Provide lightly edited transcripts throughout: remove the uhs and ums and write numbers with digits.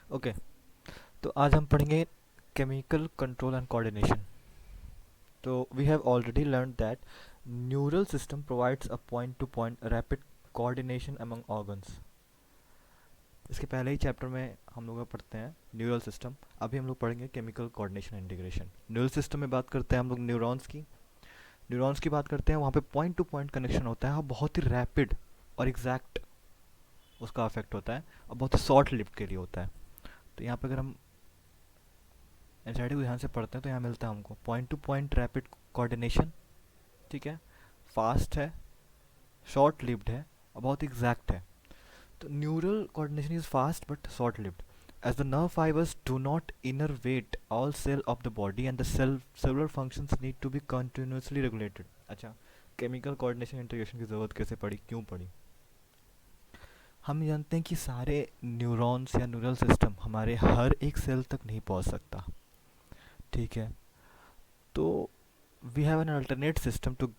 Okay, तो आज हम पढ़ेंगे केमिकल कंट्रोल एंड कोऑर्डिनेशन। तो we have already learn that neural system provides a point to point rapid coordination among organs. इसके पहले ही चैप्टर में हम लोग पढ़ते हैं न्यूरल सिस्टम। अभी हम लोग पढ़ेंगे chemical coordination integration. Neural system में बात करते हैं हम लोग न्यूरॉन्स की बात करते हैं। वहाँ पे पॉइंट टू पॉइंट कनेक्शन होता है और बहुत ही रैपिड और एग्जैक्ट उसका अफेक्ट होता है और बहुत ही शॉर्ट लिव के लिए होता है। तो यहाँ पे अगर हम एनसीईआरटी को ध्यान से पढ़ते हैं तो यहाँ मिलता है हमको point to point rapid coordination. ठीक है, फास्ट है, शॉर्ट लिव्ड है और बहुत एग्जैक्ट है। तो neural coordination is fast but short lived as the nerve fibers do not innervate all cell of the body and the cellular functions need to be continuously regulated। अच्छा, chemical coordination integration की ज़रूरत कैसे पड़ी, क्यों पड़ी? हम जानते हैं कि सारे न्यूरॉन्स या न्यूरल सिस्टम हमारे हर एक सेल तक नहीं पहुंच सकता। ठीक है, तो we have an alternate system to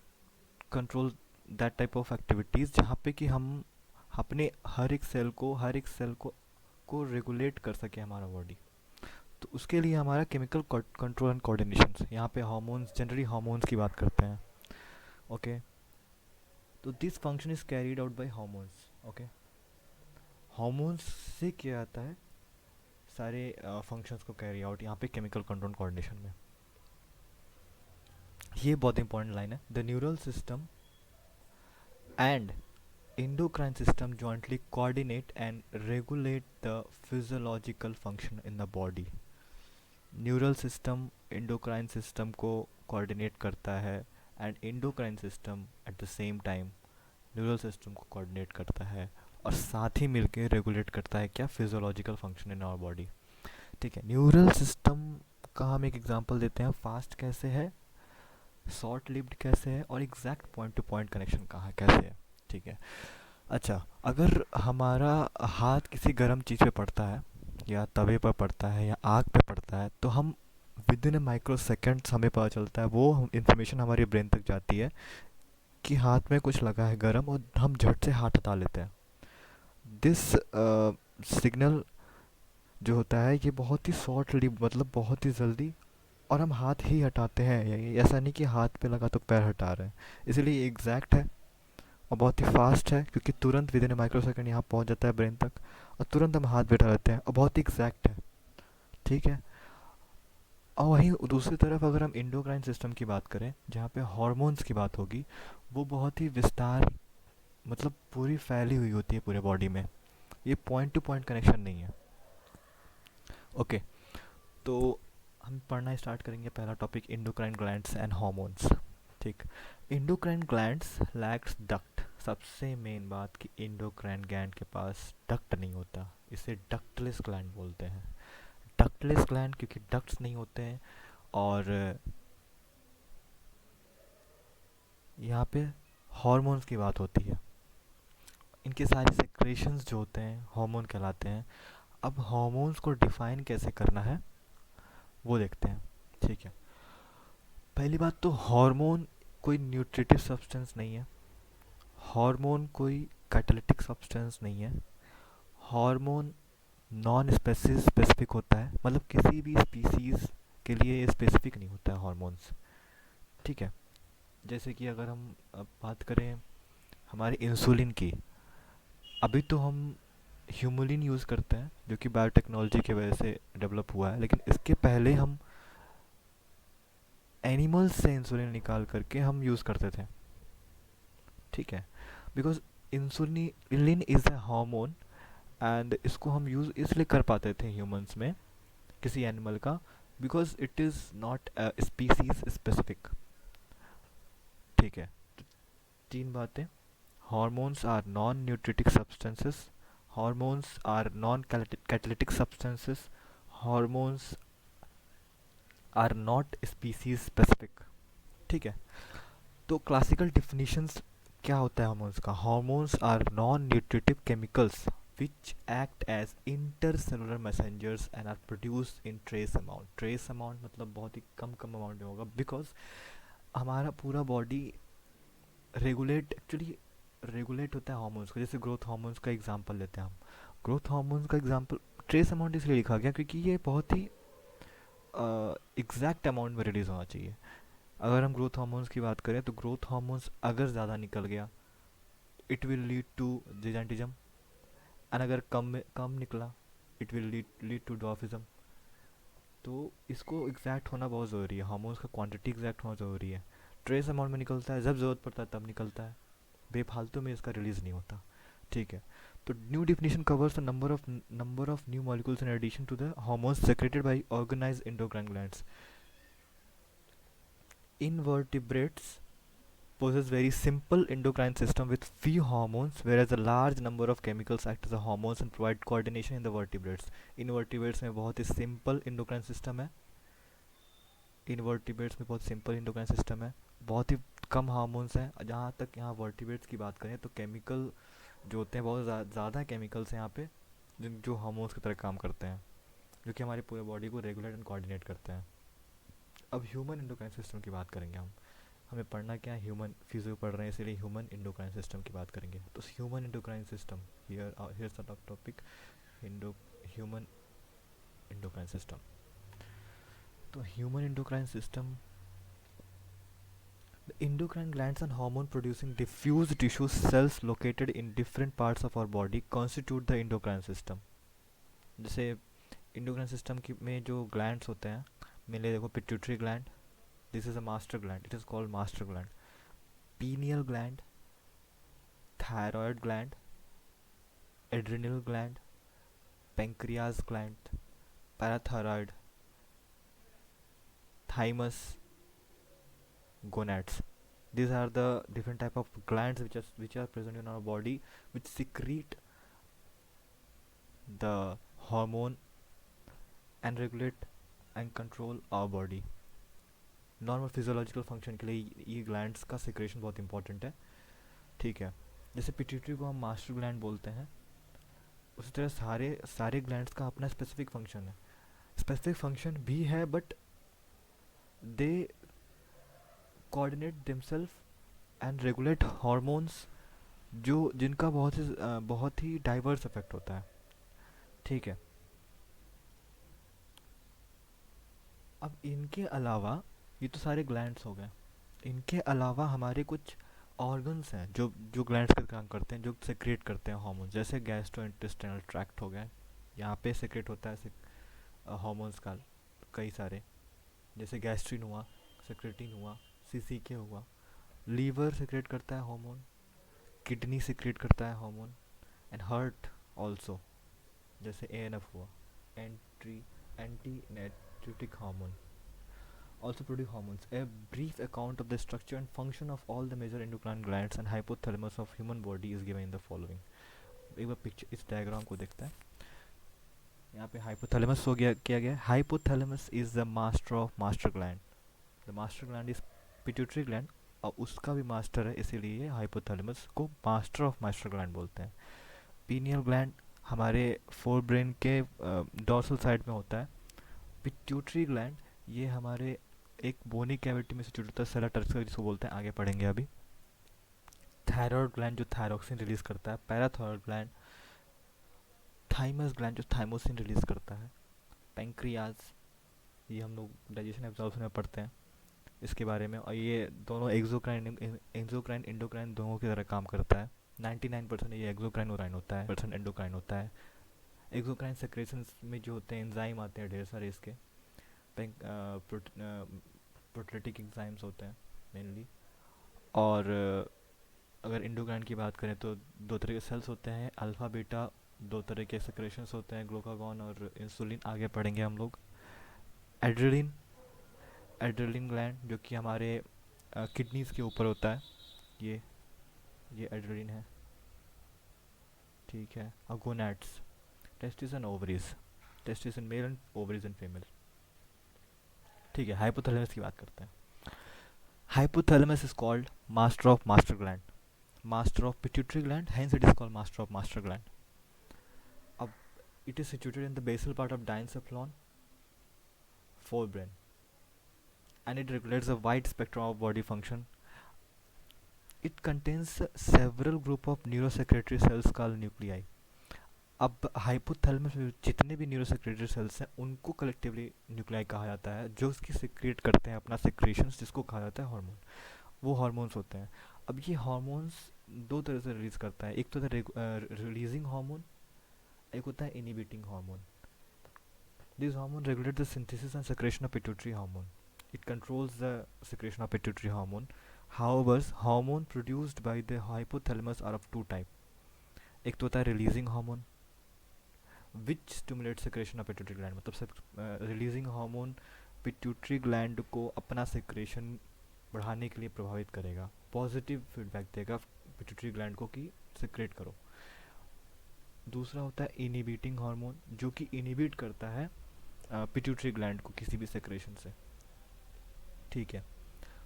control that type of activities, जहाँ पे कि हम अपने हर एक सेल को रेगुलेट कर सके हमारा बॉडी। तो उसके लिए हमारा केमिकल कंट्रोल एंड कोऑर्डिनेशन, यहाँ पे हार्मोन्स, जनरली हार्मोन्स की बात करते हैं। ओके, तो this function is carried out by hormones. Okay, hormones से किया जाता है सारे फंक्शंस को कैरी आउट यहाँ पे केमिकल कंट्रोल कोऑर्डिनेशन में। ये बहुत इंपॉर्टेंट लाइन है। The neural system and endocrine system jointly coordinate and regulate the physiological function in the body। Neural system endocrine system को कोऑर्डिनेट करता है and endocrine system at the same time neural system को coordinate करता है और साथ ही मिलके regulate करता है क्या, physiological function in our body. ठीक है, न्यूरल सिस्टम का हम एक एग्जांपल देते हैं। फास्ट कैसे है, शॉर्ट लिव्ड कैसे है और exact point to point connection कहाँ कैसे है। ठीक है, अच्छा, अगर हमारा हाथ किसी गर्म चीज़ पे पड़ता है या तवे पर पड़ता है या आग पे पड़ता है तो हम with in A micro seconds हमें पता चलता है, वो इंफॉर्मेशन हमारे ब्रेन तक जाती है कि हाथ में कुछ लगा है गर्म, और हम झट से हाथ हटा लेते हैं। दिस सिग्नल जो होता है ये बहुत ही शॉर्ट लिव, मतलब बहुत ही जल्दी, और हम हाथ ही हटाते हैं। ऐसा नहीं कि हाथ पे लगा तो पैर हटा रहे हैं। इसलिए एग्जैक्ट है और बहुत ही फास्ट है क्योंकि तुरंत विद इन माइक्रो सेकेंड यहाँ पहुँच जाता है ब्रेन तक और तुरंत हम हाथ बैठा लेते हैं और बहुत ही एग्जैक्ट है। ठीक है, और वहीं दूसरी तरफ अगर हम इंडोक्राइन सिस्टम की बात करें जहाँ पे हार्मोन्स की बात होगी, वो बहुत ही विस्तार, मतलब पूरी फैली हुई होती है पूरे बॉडी में। ये पॉइंट टू पॉइंट कनेक्शन नहीं है। ओके, तो हम पढ़ना स्टार्ट करेंगे। पहला topic endocrine glands and hormones. ठीक, इंडोक्राइन ग्लैंड्स लैक्स डक्ट। सबसे मेन बात कि इंडोक्राइन ग्लैंड के पास डक्ट नहीं होता, इसे डक्टलेस ग्लैंड बोलते हैं। डक्टलेस ग्लैंड क्योंकि डक्ट्स नहीं होते हैं। और यहाँ पे हार्मोन्स की बात होती है, इनके सारे सेक्रेशंस जो होते हैं हार्मोन कहलाते हैं। अब हार्मोन्स को डिफाइन कैसे करना है वो देखते हैं। ठीक है, पहली बात तो हार्मोन कोई न्यूट्रिटिव सब्सटेंस नहीं है। हार्मोन कोई कैटालिटिक सब्सटेंस नहीं है। हार्मोन नॉन स्पेसिफिक होता है, मतलब किसी भी स्पीसीज के लिए स्पेसिफिक नहीं होता है हार्मोन्स। ठीक है, जैसे कि अगर हम अब बात करें हमारे इंसुलिन की, अभी तो हम ह्यूमुलिन यूज़ करते हैं जो कि बायोटेक्नोलॉजी की वजह से डेवलप हुआ है, लेकिन इसके पहले हम एनिमल्स से इंसुलिन निकाल करके हम यूज़ करते थे। ठीक है, because insulin is a hormone and इसको हम यूज़ इसलिए कर पाते थे ह्यूमंस में किसी एनिमल का, because it is not species specific. ठीक है, तो तीन बातें। Hormones are non nutritive substances, hormones are non catalytic substances, hormones are not species specific. ठीक है, तो क्लासिकल डिफिनीशंस क्या होता है हार्मोन्स का? Hormones are non nutritive chemicals which act as intercellular messengers and are produced in trace amount। trace amount मतलब बहुत ही कम कम amount में होगा, बिकॉज हमारा पूरा बॉडी रेगुलेट होता है हार्मोन्स को। जैसे ग्रोथ हार्मोन्स का एग्जांपल लेते हैं हम। ग्रोथ हार्मोन्स का एग्जांपल ट्रेस अमाउंट इसलिए लिखा गया क्योंकि ये बहुत ही एग्जैक्ट अमाउंट में रिलीज होना चाहिए. अगर हम ग्रोथ हार्मोन्स की बात करें तो ग्रोथ हार्मोन्स अगर ज़्यादा निकल गया it will lead to gigantism, and अगर कम निकला it will lead to dwarfism. तो इसको एग्जैक्ट होना बहुत ज़रूरी है, हार्मोन्स का क्वांटिटी एग्जैक्ट होना ज़रूरी है. ट्रेस अमाउंट में निकलता है जब ज़रूरत पड़ता है तब निकलता है, बेफालतू में इसका रिलीज़ नहीं होता. ठीक है. तो new definition covers the number of new molecules in addition to the hormones secreted by organized endocrine glands. Invertebrates possess very simple endocrine system with few hormones, whereas a large number of chemicals act as a hormones and provide coordination in the vertebrates. Invertebrates में बहुत ही simple endocrine system है. Invertebrates में बहुत simple endocrine system है, बहुत ही कम hormones हैं. जहाँ तक यहाँ वर्टिब्रेट्स की बात करें तो केमिकल जो होते हैं बहुत ज़्यादा केमिकल्स हैं यहाँ पे जो हार्मोन्स की तरह काम करते हैं, जो कि हमारी पूरे बॉडी को रेगुलेट एंड कोऑर्डिनेट करते हैं. अब ह्यूमन इंडोक्राइन सिस्टम की बात करेंगे हम. हमें पढ़ना क्या है, ह्यूमन फिजियो पढ़ रहे हैं इसीलिए ह्यूमन इंडोक्राइन सिस्टम की बात करेंगे. तो human endocrine system, here the topic, human endocrine system. तो human endocrine system, the endocrine glands and hormone producing diffuse tissue cells located in different parts of our body constitute the endocrine system. जैसे endocrine system की में जो glands होते हैं, mainly देखो pituitary gland, this is a master gland, it is called master gland. Pineal gland, thyroid gland, adrenal gland, pancreas gland, parathyroid, thymus, gonads. These are the different type of glands which are present in our body, which secrete the hormone and regulate and control our body. Normal physiological function के लिए ये glands का secretion बहुत important है. ठीक है. जैसे pituitary को हम मास्टर ग्लैंड बोलते हैं, उसी तरह सारे सारे ग्लैंड्स का अपना स्पेसिफिक फंक्शन है. स्पेसिफिक फंक्शन भी है but they coordinate themselves and regulate hormones जो जिनका बहुत ही डाइवर्स इफेक्ट होता है. ठीक है. अब इनके अलावा ये तो सारे ग्लैंड्स हो गए, इनके अलावा हमारे कुछ ऑर्गन्स हैं जो जो ग्लैंड्स का काम करते हैं, जो सेक्रेट करते हैं हार्मोन्स. जैसे गैस्ट्रो इंटेस्टाइनल ट्रैक्ट हो गए, यहाँ पे सेक्रेट होता है हार्मोन्स का कई सारे, जैसे गैस्ट्रिन हुआ, सेक्रेटिन हुआ, सीसीके हुआ. लीवर सेक्रेट करता है हार्मोन, किडनी सेक्रेट करता है हार्मोन, एंड हार्ट आल्सो, जैसे एएनएफ हुआ, anti natriuretic hormone, also produce hormones. A brief account of the structure and function of all the major endocrine glands and hypothalamus of human body is given in the following. एक बार picture इस diagram को देखते हैं. यहाँ पे hypothalamus हो गया किया गया. Hypothalamus is the master of master gland. The master gland is pituitary gland और उसका भी मास्टर है, इसीलिए हाइपोथैलेमस को मास्टर ऑफ मास्टर ग्लैंड बोलते हैं. पीनियल ग्लैंड हमारे फोर ब्रेन के डॉर्सल साइड में होता है. पिट्यूटरी ग्लैंड ये हमारे एक बोनी कैविटी में सिचुएट होता है, सेला टर्क्स जिसको बोलते हैं, आगे पढ़ेंगे अभी. थायराइड ग्लैंड जो थायरोक्सिन रिलीज करता है. पैराथायराइड ग्लैंड, थाइमस ग्लैंड जो थाइमोसिन रिलीज करता है. पेंक्रियाज, ये हम लोग डाइजेशन एब्जॉर्प्शन में पढ़ते हैं इसके बारे में, और ये दोनों एक्सोक्राइन इंडोक्राइन दोनों की तरह काम करता है. 99% ये एक्सोक्राइन ओराइन होता है, % एंडोक्राइन होता है. एक्सोक्राइन सेक्रेशंस में जो होते हैं एंजाइम आते हैं ढेर सारे इसके, प्रोटलेटिक एंजाइम्स होते हैं मेनली. और अगर इंडोक्राइन की बात करें तो दो तरह के सेल्स होते हैं, अल्फा बीटा, दो तरह के सेक्रेशंस होते हैं, ग्लूकागॉन और इंसुलिन, आगे पढ़ेंगे हम लोग. एड्रेलिन, एड्रेलिन ग्लैंड जो कि हमारे किडनीज के ऊपर होता है, ये एड्रेलिन है. ठीक है. और gonads, testis and ovaries, testis in male and ovaries in female. ठीक है. हाइपोथैलेमस की बात करते हैं. Hypothalamus is called master of master gland, master of pituitary gland, hence it is called master of master gland. अब it is situated in the basal part of diencephalon forebrain and it regulates a wide spectrum of body function. It contains several group of neurosecretory cells called nuclei. अब hypothalamus में जितने भी neurosecretory cells हैं उनको collectively nuclei कहा जाता है, जो उसकी सिक्रेट करते हैं अपना सिक्रेशंस, जिसको कहा जाता है हार्मोन। वो हार्मोन्स होते हैं। अब ये हार्मोन्स दो तरह से रिलीज करता है, एक तो होता है रिलीजिंग हार्मोन, एक होता है inhibiting hormone. This hormone regulate the synthesis and secretion of pituitary hormone. It controls the secretion of pituitary hormone. However, hormone produced by the hypothalamus are of two type. एक तो होता है releasing hormone which stimulate secretion of pituitary gland, मतलब सब releasing hormone pituitary gland को अपना secretion बढ़ाने के लिए प्रभावित करेगा, पॉजिटिव फीडबैक देगा पिट्यूटरी ग्लैंड को कि सिक्रेट करो। दूसरा होता है इनिबिटिंग हार्मोन, जो कि इनिबिट करता है पिट्यूटरी ग्लैंड को किसी भी सेक्रेशन से। ठीक है।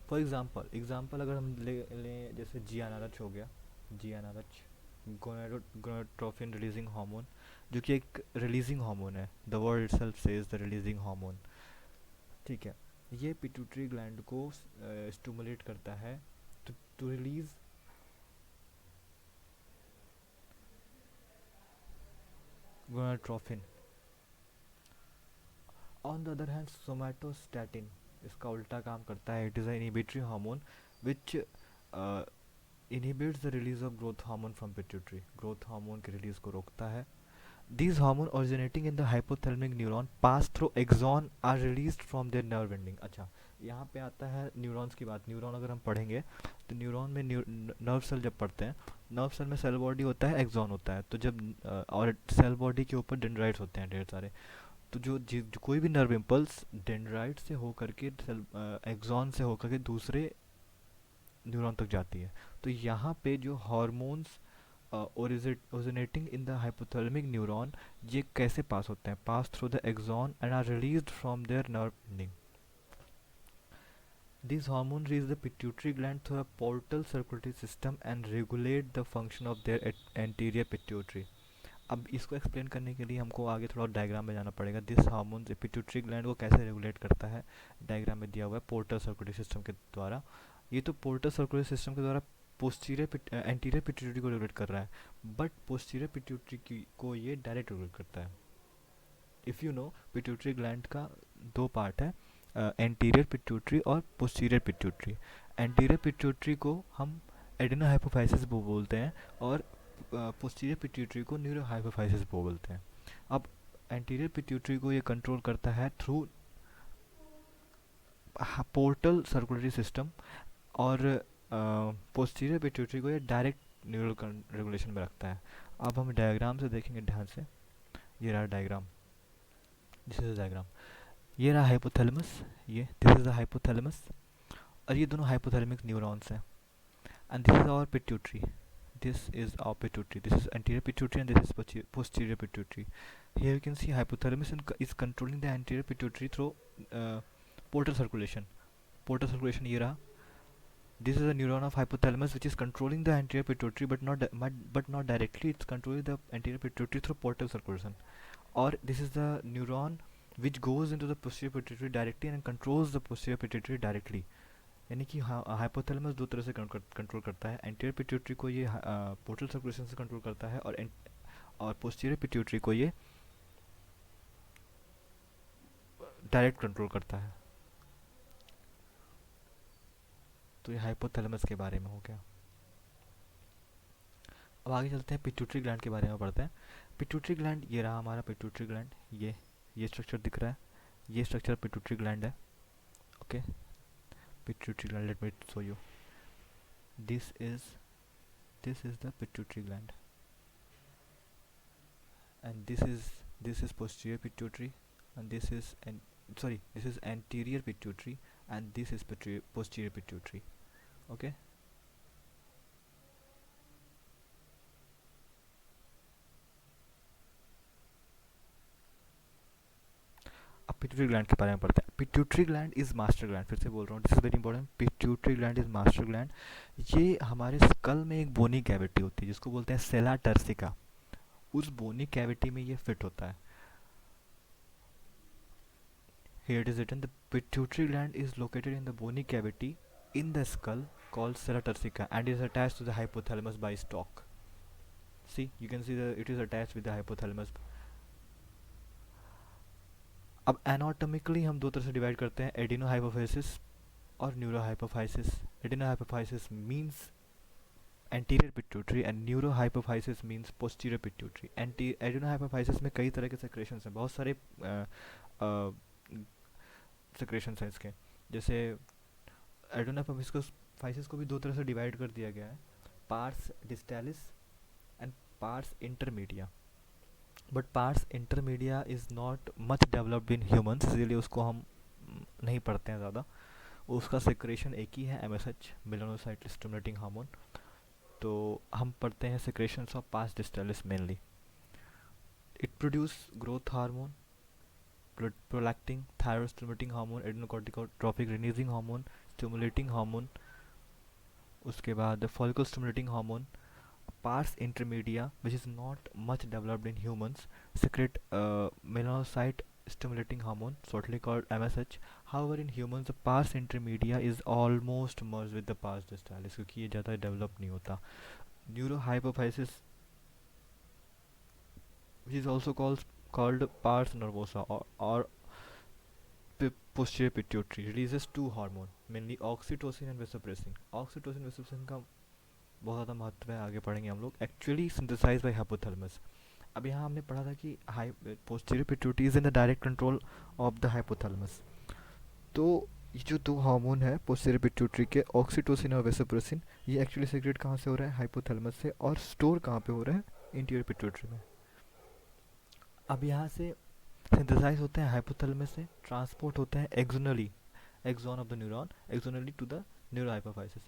फॉर एग्जांपल अगर हम ले लें, जैसे जियानारच हो गया, जियानारच गोनाडोट्रोफिन रिलीजिंग हार्मोन, जो कि एक रिलीजिंग हार्मोन है, the word itself says the releasing hormone. ठीक है। ये पिट्यूटरी ग्लैंड को स्टिमुलेट करता है to release gonadotrophin. On the other hand somatostatin इसका उल्टा काम करता है, it is a inhibitory hormone which inhibits the release of growth hormone from pituitary, growth hormone के रिलीज को रोकता है। These hormones originating in the hypothalamic neuron pass through axon are released from their nerve ending। अच्छा, यहाँ पे आता है neurons की बात। न्यूरॉन अगर हम पढ़ेंगे तो न्यूरॉन में नर्व सेल जब पढ़ते हैं, नर्व सेल में सेल बॉडी होता है, एक्सॉन होता है। तो जब और सेल बॉडी के ऊपर डेंड्राइट्स होते हैं ढेर सारे, तो जो कोई भी नर्व इम्पल्स डेंड्राइट से होकर के सेल एक्सॉन से होकर के दूसरे न्यूरॉन तक जाती है। तो यहाँ पे जो hormones originating in the hypothalamic neuron, ये कैसे पास होते हैं? Pass through the axon and are released from their nerve ending. These hormones reach the pituitary gland through a portal circulatory system and regulate the function of their anterior pituitary। अब इसको explain करने के लिए हमको आगे थोड़ा diagram में जाना पड़ेगा। दिस हार्मोन पिट्यूटरी ग्लैंड को कैसे रेगुलेट करता है, डायग्राम में दिया हुआ है, पोर्टल सर्कुलेटरी सिस्टम के द्वारा। ये तो पोर्टल सर्कुलेटरी सिस्टम के द्वारा पोस्टीरियर एंटीरियर पिट्यूटरी को रेगुलेट कर रहा है, बट पोस्टीरियर पिट्यूटरी को ये डायरेक्ट रेगुलेट करता है। If you know, pituitary gland का दो पार्ट है, एंटीरियर पिट्यूटरी और पोस्टीरियर पिट्यूटरी। एंटीरियर पिट्यूटरी को हम एडिनो हाइपोफाइसिस बोलते हैं और पोस्टीरियर पिट्यूटरी को न्यूरो हाइपोफाइसिस बोलते हैं। अब एंटीरियर पिट्यूटरी को ये कंट्रोल करता है थ्रू पोर्टल सर्कुलेटरी सिस्टम, और पोस्टीरियर पिट्यूटरी को ये डायरेक्ट न्यूरल रेगुलेशन में रखता है। अब हम डायग्राम से देखेंगे ध्यान से। ये रहा डायग्राम, दिस इज डायग्राम। ये रहा हाइपोथैलेमस, ये दिस इज द हाइपोथैलेमस, और ये दोनों हाइपोथैलेमिक न्यूरॉन्स हैं। And this is our pituitary, this is our pituitary, this is anterior pituitary and this is posterior pituitary. Here you can see hypothalamus is controlling the anterior pituitary through portal circulation, portal circulation ये रहा। This is a neuron of hypothalamus which is controlling the anterior pituitary but not directly, it's controlling the anterior pituitary through portal circulation। Or this is the neuron which goes into the posterior pituitary directly and controls the posterior pituitary directly। यानी कि hypothalamus दो तरह से control करता है। Anterior pituitary को ये portal circulation से कंट्रोल करता है, और पोस्टीरियर पिट्यूटरी को ये डायरेक्ट कंट्रोल करता है। तो ये हाइपोथैलेमस के बारे में हो गया। अब आगे चलते हैं, पिट्यूटरी ग्लैंड के बारे में पढ़ते हैं। पिट्यूटरी ग्लैंड ये रहा हमारा पिट्यूटरी ग्लैंड, ये स्ट्रक्चर दिख रहा है, ये स्ट्रक्चर पिट्यूटरी ग्लैंड है। Okay, pituitary gland, let me show you, this is the pituitary gland, and this is posterior pituitary, and this is this is anterior pituitary, and this is posterior pituitary। okay, अब pituitary gland के बारे में पढ़ते हैं। Pituitary gland is master gland, फिर से बोल रहा हूँ, this is very important. Pituitary gland is master gland. ये हमारे स्कल में एक बोनी कैविटी होती है जिसको बोलते हैं सेला टर्सिका, उस बोनी कैविटी में ये फिट होता है। Here it is written, the pituitary gland is located in the bony cavity in the skull called sella turcica and is attached to the hypothalamus by stalk। See, you can see the it is attached with the hypothalamus. अब anatomically हम दो तरह से divide करते हैं, adeno hypophysis और neuro hypophysis. Adeno hypophysis means anterior pituitary and neuro hypophysis means posterior pituitary. Adeno hypophysis में कई तरह के सेक्रेशंस हैं, बहुत सारे सेक्रेशंस हैं इसके. जैसे एडिनो हाइपोफाइसिस को भी दो तरह से डिवाइड कर दिया गया है, pars distalis and pars intermedia. But pars intermedia is not much developed in humans, इसीलिए उसको हम नहीं पढ़ते हैं ज़्यादा. उसका सेक्रेशन एक ही है, एमएसएच, मेलानोसाइट स्टिमुलेटिंग हार्मोन. तो हम पढ़ते हैं secretions of pars distalis mainly. It produce growth hormone, prolactin, thyroid stimulating hormone, adrenocorticotropic releasing hormone, stimulating hormone. उसके बाद follicle stimulating hormone. Pars intermedia, which is not much developed in humans, secrete melanocyte stimulating hormone, shortly called MSH. However, in humans, the pars intermedia is almost merged with the pars distalis, क्योंकि ये ज़्यादा develop नहीं होता. Neurohypophysis, which is also called pars nervosa or posterior pituitary, releases two hormone, mainly oxytocin and vasopressin. Oxytocin vasopressin का बहुत ज़्यादा महत्व है, आगे पढ़ेंगे हम लोग. Actually synthesise by hypothalamus. अब यहाँ हमने पढ़ा था कि posterior pituitary is in the direct control of the hypothalamus. तो ये जो दो हार्मोन है पोस्टीरियर पिट्यूटरी के, ऑक्सीटोसिन और वेसोप्रेसिन, ये एक्चुअली सीक्रेट कहाँ से हो रहा है, हाइपोथैलेमस से, और स्टोर कहाँ पे हो रहा है, इंटीरियर पिट्यूटरी में. अब यहाँ से सिंथेसाइज होते हैं हाइपोथैलेमस से, ट्रांसपोर्ट होते हैं axonally, axon of the neuron, axonally to the neuro hypophysis.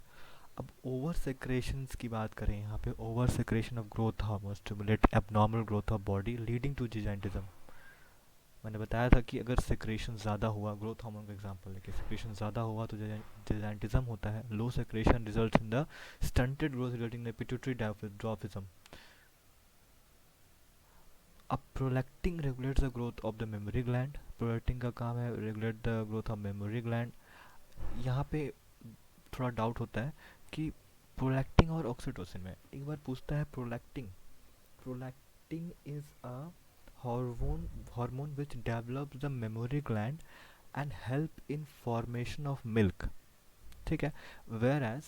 अब ओवर सेक्रेशंस की बात करें, यहाँ पे over secretion of growth hormone stimulate abnormal growth of body leading to gigantism. मैंने बताया था कि अगर सेक्रेशन ज़्यादा हुआ, ग्रोथ हार्मोन का एग्जांपल लेके, सेक्रेशन ज़्यादा हुआ तो जिजाइंटिज्म होता है. Low secretion results in the stunted growth resulting in pituitary dwarfism. अब prolactin regulates the growth of the memory gland. Prolactin का काम है regulate the growth of memory gland. यहाँ पे थोड़ा डाउट होता है कि प्रोलैक्टिन और ऑक्सीटोसिन में, एक बार पूछता है prolactin. Prolactin is a hormone which develops the memory gland and help in formation of milk. ठीक है. Whereas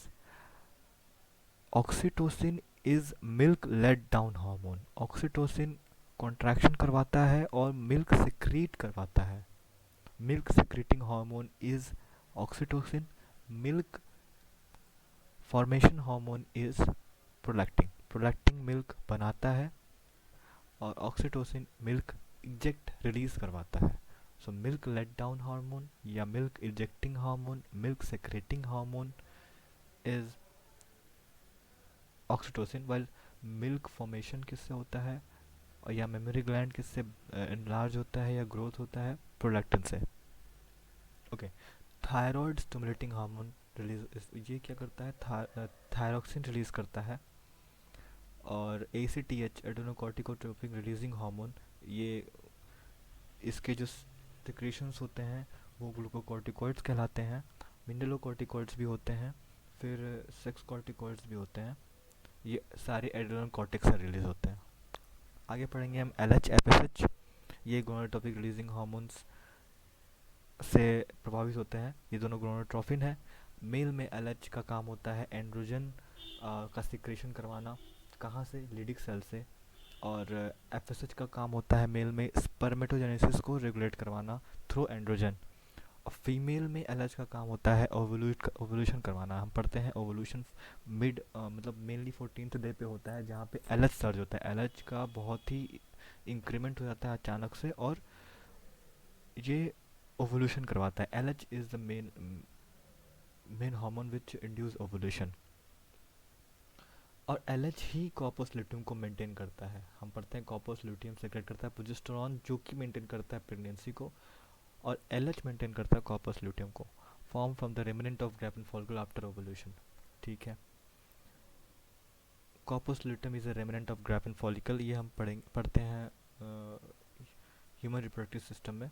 oxytocin is milk let down hormone. Oxytocin contraction करवाता है और मिल्क सिक्रीट करवाता है. Milk secreting hormone is oxytocin. Milk formation hormone is prolactin. Prolactin milk बनाता है और ऑक्सीटोसिन मिल्क इजेक्ट रिलीज करवाता है. So milk let down hormone या milk ejecting hormone, milk secreting hormone is oxytocin. While milk formation किससे होता है और या मेमोरी ग्लैंड किससे एनलार्ज होता है या ग्रोथ होता है, प्रोलैक्टिन से. Okay. Thyroid stimulating hormone release, ये क्या करता है, थायरॉक्सिन रिलीज करता है. और ACTH एडेनोकॉर्टिकोट्रोपिक रिलीजिंग हार्मोन, ये इसके जो सिक्रीशंस होते हैं वो ग्लूकोकॉर्टिकॉइड्स कहलाते हैं. मिनरलोकॉर्टिकॉइड्स भी होते हैं, फिर सेक्स कॉर्टिकॉइड्स भी होते हैं. ये सारे एड्रेनल कॉर्टेक्स से रिलीज होते हैं. आगे पढ़ेंगे हम LH FSH. ये गोनाडोट्रोपिक रिलीजिंग हार्मोन्स से प्रभावित होते हैं. ये दोनों गोनाडोट्रोफिन है. मेल में LH का काम होता है एंड्रोजन का सिक्रेशन करवाना. कहाँ से, लिडिक सेल से. और FSH का काम होता है मेल में स्पर्मेटोजेनेसिस को रेगुलेट करवाना थ्रू एंड्रोजन. और फीमेल में LH का काम होता है ओवल्यूशन करवाना. हम पढ़ते हैं ओवल्यूशन मिड मतलब मेनली 14th डे पे होता है, जहाँ पे LH सर्ज होता है. LH का बहुत ही इंक्रीमेंट हो जाता है अचानक से और ये ओवल्यूशन करवाता है. LH is the main hormone which induce ovulation. और LH ही कॉर्पस ल्यूटियम को मेंटेन करता है. हम पढ़ते हैं कॉर्पस ल्यूटियम सेक्रेट करता है प्रोजेस्टेरॉन, जो कि मेंटेन करता है प्रेगनेंसी को, और LH मेंटेन करता है कॉर्पस ल्यूटियम को. Form from the remnant of Graafian follicle after ovulation. ठीक है. Corpus luteum is a remnant of Graafian follicle. ये हम पढ़ते हैं ह्यूमन रिप्रोडक्टिव सिस्टम में.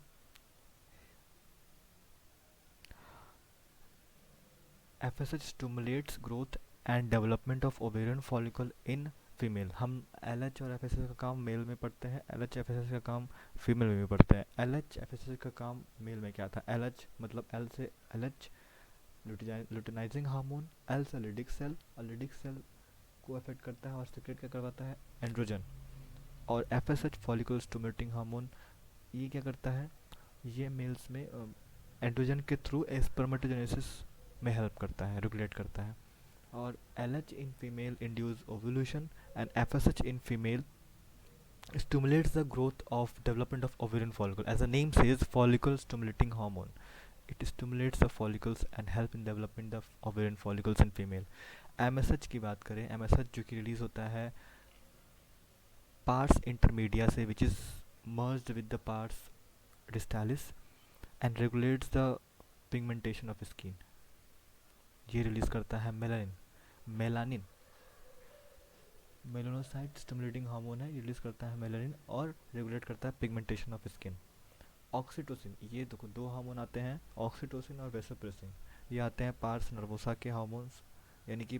FSH stimulates growth and development of ovarian follicle in female. हम L H और F S S का काम मेल में पढ़ते हैं, L H F S S का काम फीमेल में भी पढ़ते हैं। L H F S S का काम मेल में क्या था, एल एच मतलब एल से L H luteinising hormone, L से लिडिक सेल, और लिडिक सेल को अफेक्ट करता है और सिक्रेट क्या करवाता है, एंड्रोजन। और F S H follicle stimulating hormone, ये क्या करता है, ये मेल्स में एंड्रोजन के थ्रू स्पर्मेटोजेनेसिस में हेल्प करता है, रेगुलेट करता है। और L H in female induce ovulation and F S H in female stimulates the growth of development of ovarian follicle. As the name says, follicle stimulating hormone. It stimulates the follicles and help in development of ovarian follicles in female. MSH की बात करें, MSH जो कि release होता है pars intermedia से, which is merged with the pars distalis and regulates the pigmentation of skin. ये release करता है मेलानिन मेलानोसाइट स्टिमुलेटिंग हार्मोन है, रिलीज करता है मेलानिन और रेगुलेट करता है पिगमेंटेशन ऑफ स्किन। ऑक्सीटोसिन, ये देखो दो हार्मोन आते हैं, ऑक्सीटोसिन और वेसोप्रेसिन। ये आते हैं पार्स नर्वोसा के हार्मोन्स, यानी कि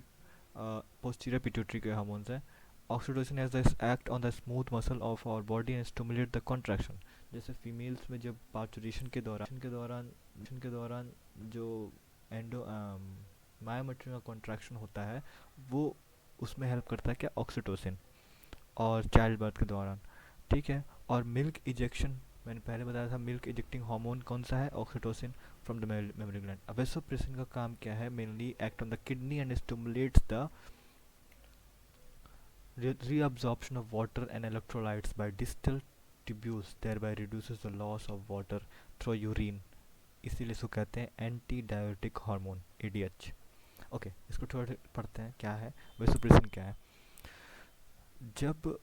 पोस्टीरियर पिट्यूटरी के हार्मोन्स हैं। Oxytocin has the act on the smooth muscle of our body and stimulate the contraction. जैसे फीमेल्स में जब पार्चुरेशन के दौरान जो एंडो मायोमेट्री का कॉन्ट्रैक्शन होता है, वो उसमें हेल्प करता है क्या, ऑक्सीटोसिन। और चाइल्ड बर्थ के दौरान, ठीक है। और मिल्क इजेक्शन, मैंने पहले बताया था, मिल्क इजेक्टिंग हार्मोन कौन सा है, oxytocin from the memory gland. अब वेसोप्रेसिन का काम क्या है, mainly act on the kidney and stimulates the reabsorption of water and electrolytes by distal tubules, thereby reduces the loss of water through urine। इसीलिए इसको कहते हैं anti diuretic hormone, ADH. Okay, इसको थोड़ा पढ़ते हैं क्या है वेसोप्रेसिन क्या है। जब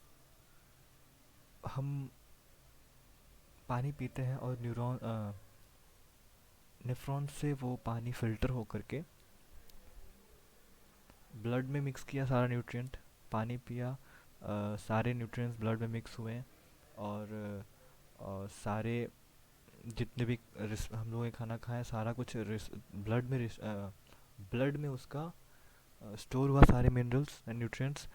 हम पानी पीते हैं और नेफ्रॉन से वो पानी फिल्टर हो करके ब्लड में मिक्स किया, सारा न्यूट्रिएंट पानी पिया, सारे न्यूट्रिएंट्स ब्लड में मिक्स हुए, और सारे जितने भी हम लोगों ने खाना खाया, सारा कुछ ब्लड में उसका स्टोर हुआ, सारे मिनरल्स एंड न्यूट्रिएंट्स,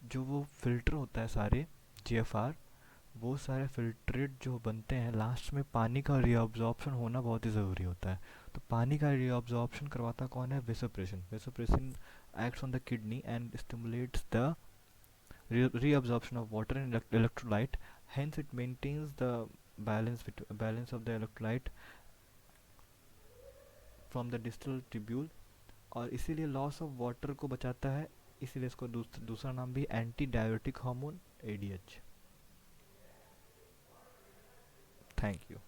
जो वो फिल्टर होता है सारे, जीएफआर, वो सारे फिल्ट्रेट जो बनते हैं, लास्ट में पानी का रीअब्जॉर्प्शन होना बहुत ही ज़रूरी होता है। तो पानी का रीअब्जॉर्प्शन करवाता कौन है, vasopressin. Vasopressin acts on the kidney and stimulates the reabsorption of water and electrolyte, hence it maintains the balance of the electrolyte from the distal tubule, और इसीलिए लॉस ऑफ वाटर को बचाता है, इसीलिए इसको दूसरा नाम भी anti diuretic hormone, ADH. Thank you.